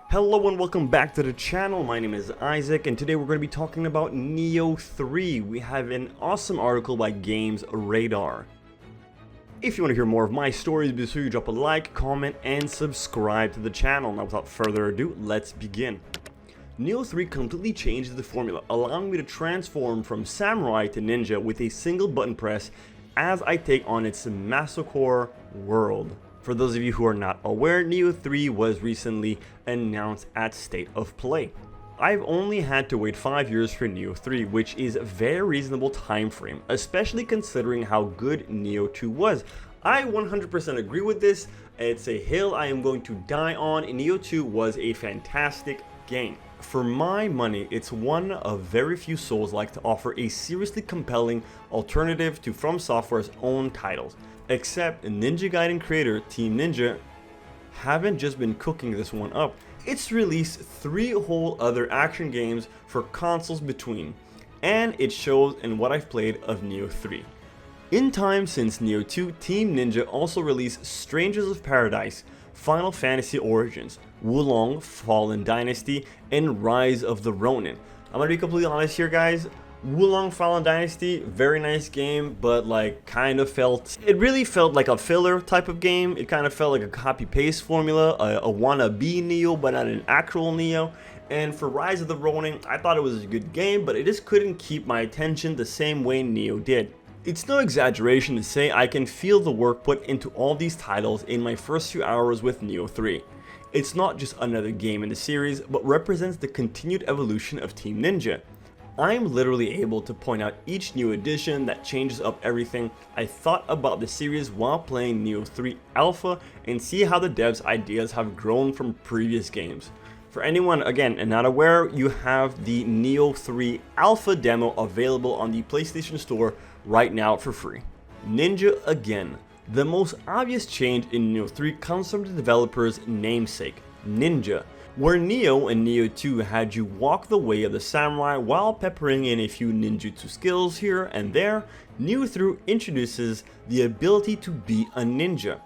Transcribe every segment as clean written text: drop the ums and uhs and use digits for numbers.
Hello and welcome back to the channel. My name is Isaac and today we're going to be talking about Nioh 3. We have an awesome article by Games Radar. If you want to hear more of my stories, be sure you drop a like, comment, and subscribe to the channel. Now without further ado, let's begin. Nioh 3 completely changes the formula, allowing me to transform from samurai to ninja with a single button press as I take on its massacre world. For those of you who are not aware, Nioh 3 was recently announced at State of Play. I've only had to wait 5 years for Nioh 3, which is a very reasonable time frame, especially considering how good Nioh 2 was. I 100% agree with this. It's a hill I am going to die on. Nioh 2 was a fantastic game. For my money, it's one of very few Souls-like to offer a seriously compelling alternative to From Software's own titles. Except Ninja Gaiden creator Team Ninja haven't just been cooking this one up. It's released 3 whole other action games for consoles between, and it shows in what I've played of Nioh 3. In time since Nioh 2, Team Ninja also released Strangers of Paradise, Final Fantasy Origins, Wulong Fallen Dynasty, and Rise of the Ronin. I'm gonna be completely honest here, guys. Wulong Fallen Dynasty, very nice game, but it really felt like a filler type of game. It kind of felt like a copy-paste formula, a wannabe Nioh, but not an actual Nioh. And for Rise of the Ronin, I thought it was a good game, but it just couldn't keep my attention the same way Nioh did. It's no exaggeration to say I can feel the work put into all these titles in my first few hours with Nioh 3. It's not just another game in the series, but represents the continued evolution of Team Ninja. I'm literally able to point out each new addition that changes up everything I thought about the series while playing Nioh 3 Alpha and see how the devs' ideas have grown from previous games. For anyone, again, not aware, you have the Nioh 3 Alpha demo available on the PlayStation Store right now for free. Ninja again. The most obvious change in Nioh 3 comes from the developer's namesake, Ninja. Where Nioh and Nioh 2 had you walk the way of the samurai while peppering in a few ninjutsu skills here and there, Nioh 3 introduces the ability to be a ninja.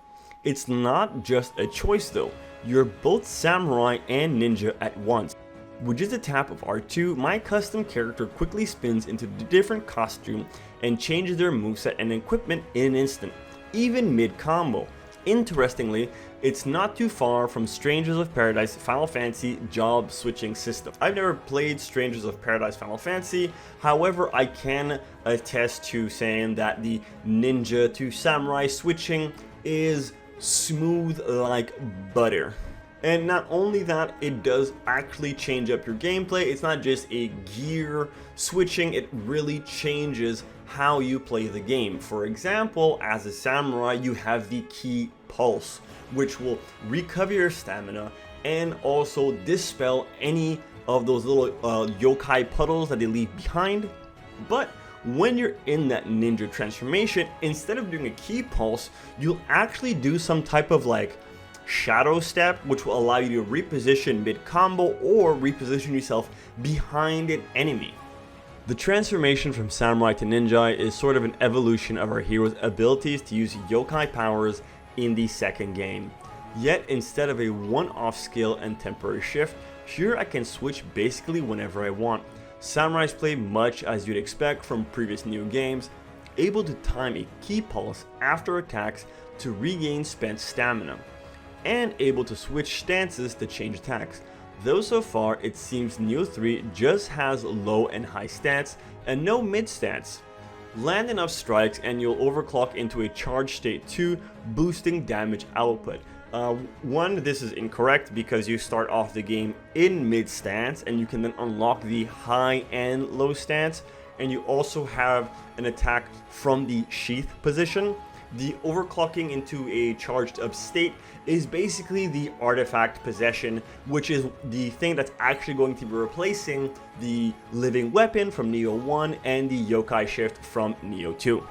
It's not just a choice though, you're both samurai and ninja at once. With just a tap of R2, my custom character quickly spins into a different costume and changes their moveset and equipment in an instant, even mid-combo. Interestingly, it's not too far from Strangers of Paradise Final Fantasy job switching system. I've never played Strangers of Paradise Final Fantasy, however I can attest to saying that the ninja to samurai switching is smooth like butter. And not only that, it does actually change up your gameplay. It's not just a gear switching, it really changes how you play the game. For example, as a samurai, you have the ki pulse, which will recover your stamina and also dispel any of those little yokai puddles that they leave behind. But when you're in that ninja transformation, instead of doing a ki pulse, you'll actually do some type of shadow step, which will allow you to reposition mid-combo or reposition yourself behind an enemy. The transformation from samurai to ninja is sort of an evolution of our hero's abilities to use yokai powers in the second game. Yet instead of a one-off skill and temporary shift, here I can switch basically whenever I want. Samurais play much as you'd expect from previous Nioh games, able to time a ki pulse after attacks to regain spent stamina, and able to switch stances to change attacks. Though so far it seems Nioh 3 just has low and high stats and no mid stats. Land enough strikes and you'll overclock into a charge state 2, boosting damage output. This is incorrect because you start off the game in mid stance and you can then unlock the high and low stance, and you also have an attack from the sheath position. The overclocking into a charged up state is basically the artifact possession, which is the thing that's actually going to be replacing the living weapon from Nioh 1 and the yokai shift from Nioh 2.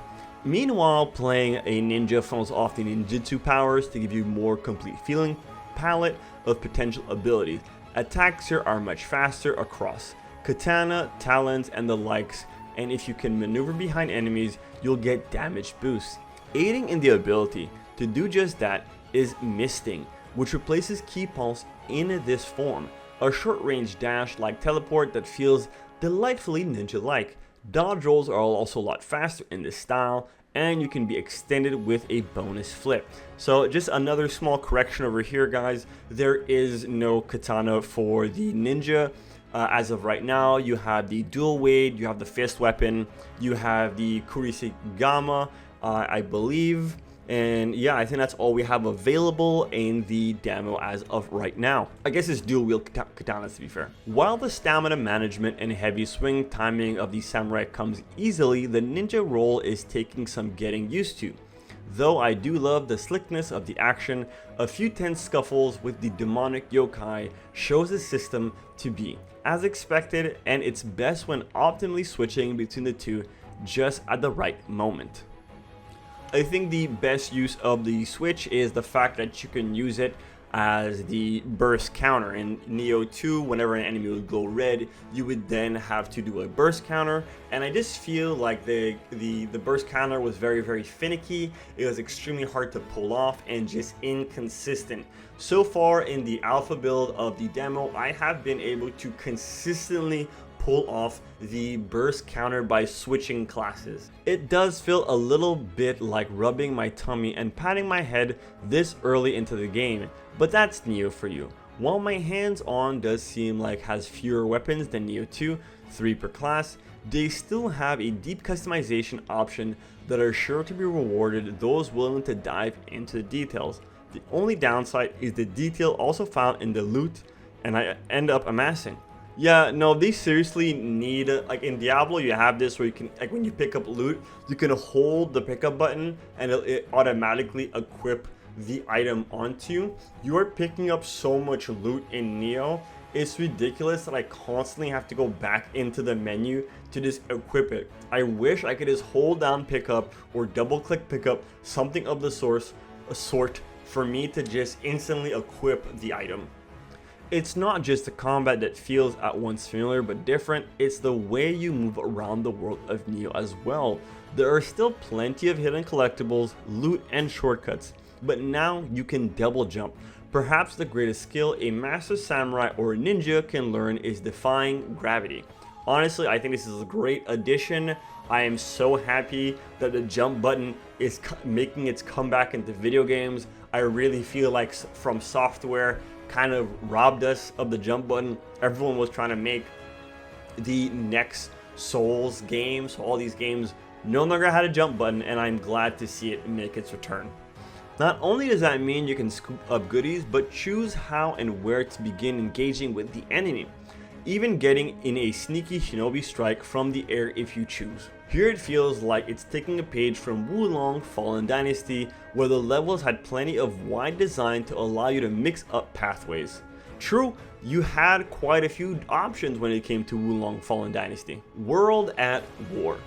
Meanwhile, playing a ninja funnels off the ninjutsu powers to give you more complete feeling palette of potential abilities. Attacks here are much faster across katana, talons, and the likes, and if you can maneuver behind enemies, you'll get damage boosts. Aiding in the ability to do just that is misting, which replaces ki pulse in this form, a short-range dash-like teleport that feels delightfully ninja-like. Dodge rolls are also a lot faster in this style, and you can be extended with a bonus flip. So just another small correction over here, guys. There is no katana for the ninja. As of right now, you have the dual wade, you have the fist weapon, you have the kurisigama, I believe. And yeah, I think that's all we have available in the demo as of right now. I guess it's dual wield katanas, to be fair. While the stamina management and heavy swing timing of the samurai comes easily, the ninja role is taking some getting used to. Though I do love the slickness of the action, a few tense scuffles with the demonic yokai shows the system to be as expected, and it's best when optimally switching between the two just at the right moment. I think the best use of the switch is the fact that you can use it as the burst counter. In Nioh 2, whenever an enemy would glow red, you would then have to do a burst counter, and I just feel like the burst counter was very finicky. It was extremely hard to pull off and just inconsistent. So far in the alpha build of the demo, I have been able to consistently pull off the burst counter by switching classes. It does feel a little bit like rubbing my tummy and patting my head this early into the game, but that's Nioh for you. While my hands-on does seem like has fewer weapons than Nioh 2, 3 per class, they still have a deep customization option that are sure to be rewarded those willing to dive into the details. The only downside is the detail also found in the loot, and I end up amassing. Yeah, no, they seriously need, like in Diablo, you have this where you can, like when you pick up loot, you can hold the pickup button and it automatically equip the item onto you. You are picking up so much loot in Nioh, it's ridiculous that I constantly have to go back into the menu to just equip it. I wish I could just hold down pickup or double click pickup, something of the sort for me to just instantly equip the item. It's not just the combat that feels at once familiar but different, it's the way you move around the world of Nioh as well. There are still plenty of hidden collectibles, loot, and shortcuts, but now you can double jump. Perhaps the greatest skill a master samurai or ninja can learn is defying gravity. Honestly, I think this is a great addition. I am so happy that the jump button is making its comeback into video games. I really feel like From Software kind of robbed us of the jump button. Everyone was trying to make the next Souls game, so all these games no longer had a jump button, and I'm glad to see it make its return. Not only does that mean you can scoop up goodies, but choose how and where to begin engaging with the enemy, even getting in a sneaky shinobi strike from the air if you choose. Here it feels like it's taking a page from Wulong Fallen Dynasty, where the levels had plenty of wide design to allow you to mix up pathways. True, you had quite a few options when it came to Wulong Fallen Dynasty. World at War.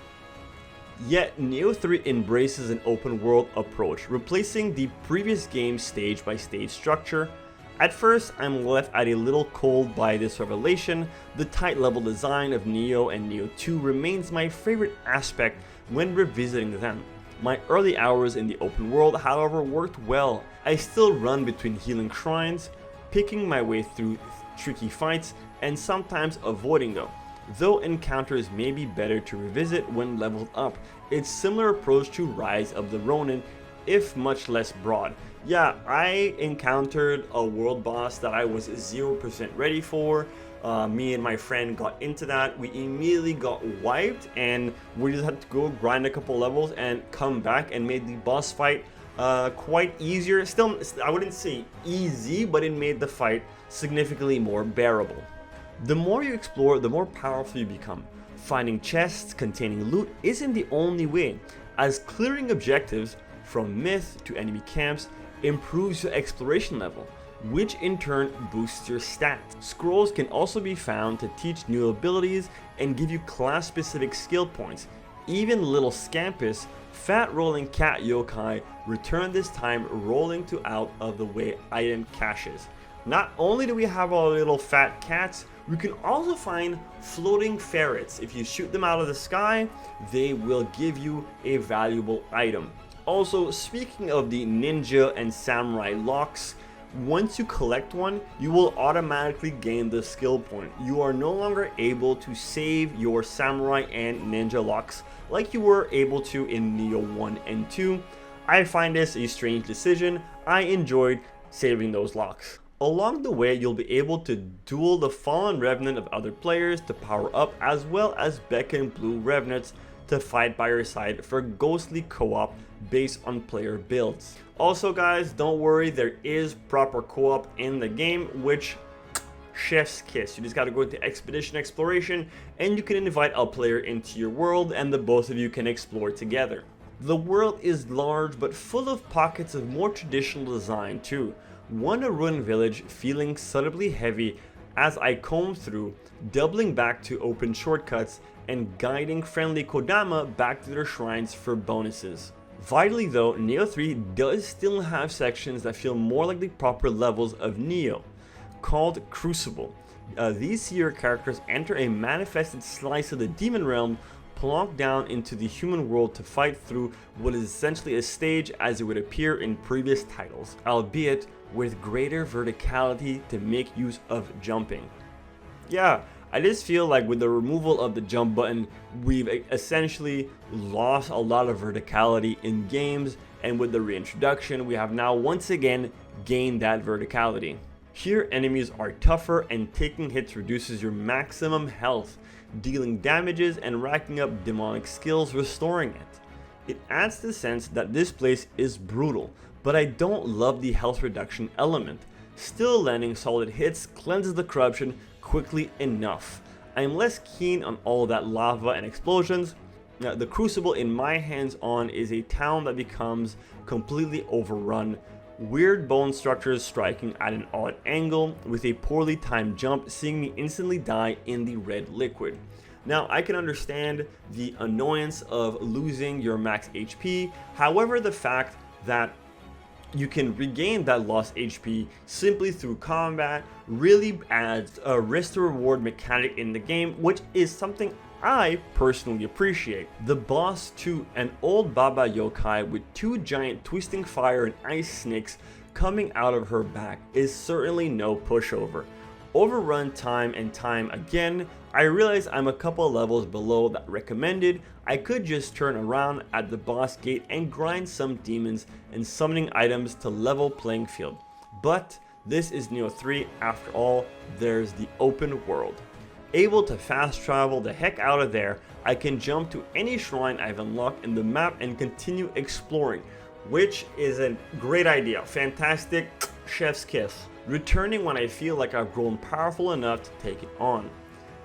Yet Nioh 3 embraces an open world approach, replacing the previous game's stage by stage structure. At first, I'm left at a little cold by this revelation. The tight level design of Nioh and Nioh 2 remains my favorite aspect when revisiting them. My early hours in the open world, however, worked well. I still run between healing shrines, picking my way through tricky fights, and sometimes avoiding them. Though encounters may be better to revisit when leveled up, it's similar approach to Rise of the Ronin, if much less broad. Yeah, I encountered a world boss that I was 0% ready for. Me and my friend got into that. We immediately got wiped, and we just had to go grind a couple levels and come back and made the boss fight quite easier. Still, I wouldn't say easy, but it made the fight significantly more bearable. The more you explore, the more powerful you become. Finding chests containing loot isn't the only way, as clearing objectives from myth to enemy camps improves your exploration level, which in turn boosts your stats. Scrolls can also be found to teach new abilities and give you class specific skill points. Even little Scampus, fat rolling cat yokai, return this time rolling to out of the way item caches. Not only do we have our little fat cats, we can also find floating ferrets. If you shoot them out of the sky, they will give you a valuable item. Also, speaking of the ninja and samurai locks, Once you collect one, you will automatically gain the skill point. You are no longer able to save your samurai and ninja locks like you were able to in Nioh 1 and 2. I find this a strange decision. I enjoyed saving those locks. Along the way, you'll be able to duel the fallen revenant of other players to power up, as well as beckon blue revenants to fight by your side for ghostly co-op based on player builds. Also guys, don't worry, there is proper co-op in the game, which chef's kiss. You just gotta go into Expedition Exploration and you can invite a player into your world and the both of you can explore together. The world is large but full of pockets of more traditional design too. One a ruined village feeling subtly heavy as I comb through, doubling back to open shortcuts and guiding friendly Kodama back to their shrines for bonuses. Vitally though, Nioh 3 does still have sections that feel more like the proper levels of Nioh, called Crucible. These see your characters enter a manifested slice of the demon realm, plonk down into the human world to fight through what is essentially a stage as it would appear in previous titles, albeit with greater verticality to make use of jumping. Yeah, I just feel like with the removal of the jump button, we've essentially lost a lot of verticality in games, and with the reintroduction, we have now once again gained that verticality. Here, enemies are tougher and taking hits reduces your maximum health, dealing damages and racking up demonic skills, restoring it. It adds the sense that this place is brutal, but I don't love the health reduction element. Still, landing solid hits cleanses the corruption quickly enough. I'm less keen on all that lava and explosions. The Crucible in my hands-on is a town that becomes completely overrun. Weird bone structures striking at an odd angle with a poorly timed jump seeing me instantly die in the red liquid. Now I can understand the annoyance of losing your max HP, however the fact that you can regain that lost HP simply through combat really adds a risk to reward mechanic in the game, which is something I personally appreciate. The boss too, an old Baba yokai with two giant twisting fire and ice snakes coming out of her back, is certainly no pushover. Overrun time and time again, I realize I'm a couple levels below that recommended. I could just turn around at the boss gate and grind some demons and summoning items to level playing field. But this is Nioh 3 after all, there's the open world. Able to fast travel the heck out of there, I can jump to any shrine I've unlocked in the map and continue exploring, which is a great idea. Fantastic, chef's kiss. Returning when I feel like I've grown powerful enough to take it on.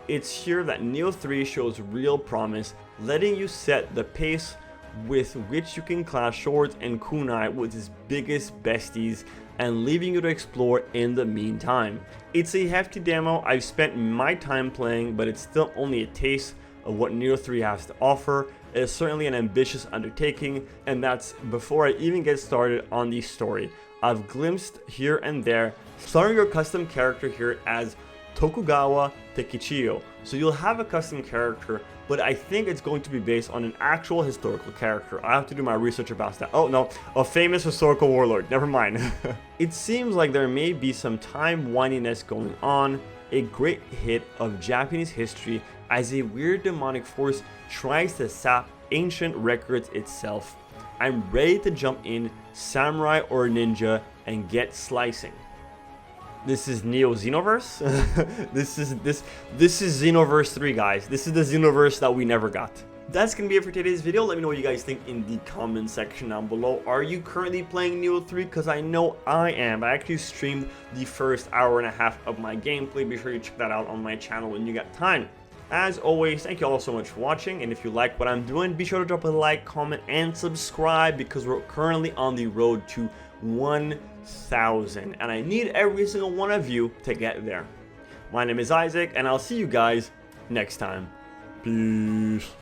It's here that Nioh 3 shows real promise, letting you set the pace with which you can clash swords and kunai with his biggest besties and leaving you to explore in the meantime. It's a hefty demo I've spent my time playing, but it's still only a taste of what Nioh 3 has to offer. It is certainly an ambitious undertaking, and that's before I even get started on the story. I've glimpsed here and there, starting your custom character here as Tokugawa Tekichiyo. So you'll have a custom character, but I think it's going to be based on an actual historical character. I have to do my research about that. Oh no, a famous historical warlord, never mind. It seems like there may be some time-windiness going on, a great hit of Japanese history as a weird demonic force tries to sap ancient records itself. I'm ready to jump in, samurai or ninja, and get slicing. This is Nioh Xenoverse. This is Xenoverse 3, guys. This is the Xenoverse that we never got. That's gonna be it for today's video. Let me know what you guys think in the comment section down below. Are you currently playing Nioh 3? Because I know I am. I actually streamed the first hour and a half of my gameplay. Be sure you check that out on my channel when you got time. As always, thank you all so much for watching, and if you like what I'm doing, be sure to drop a like, comment, and subscribe because we're currently on the road to 1,000, and I need every single one of you to get there. My name is Isaac, and I'll see you guys next time. Peace.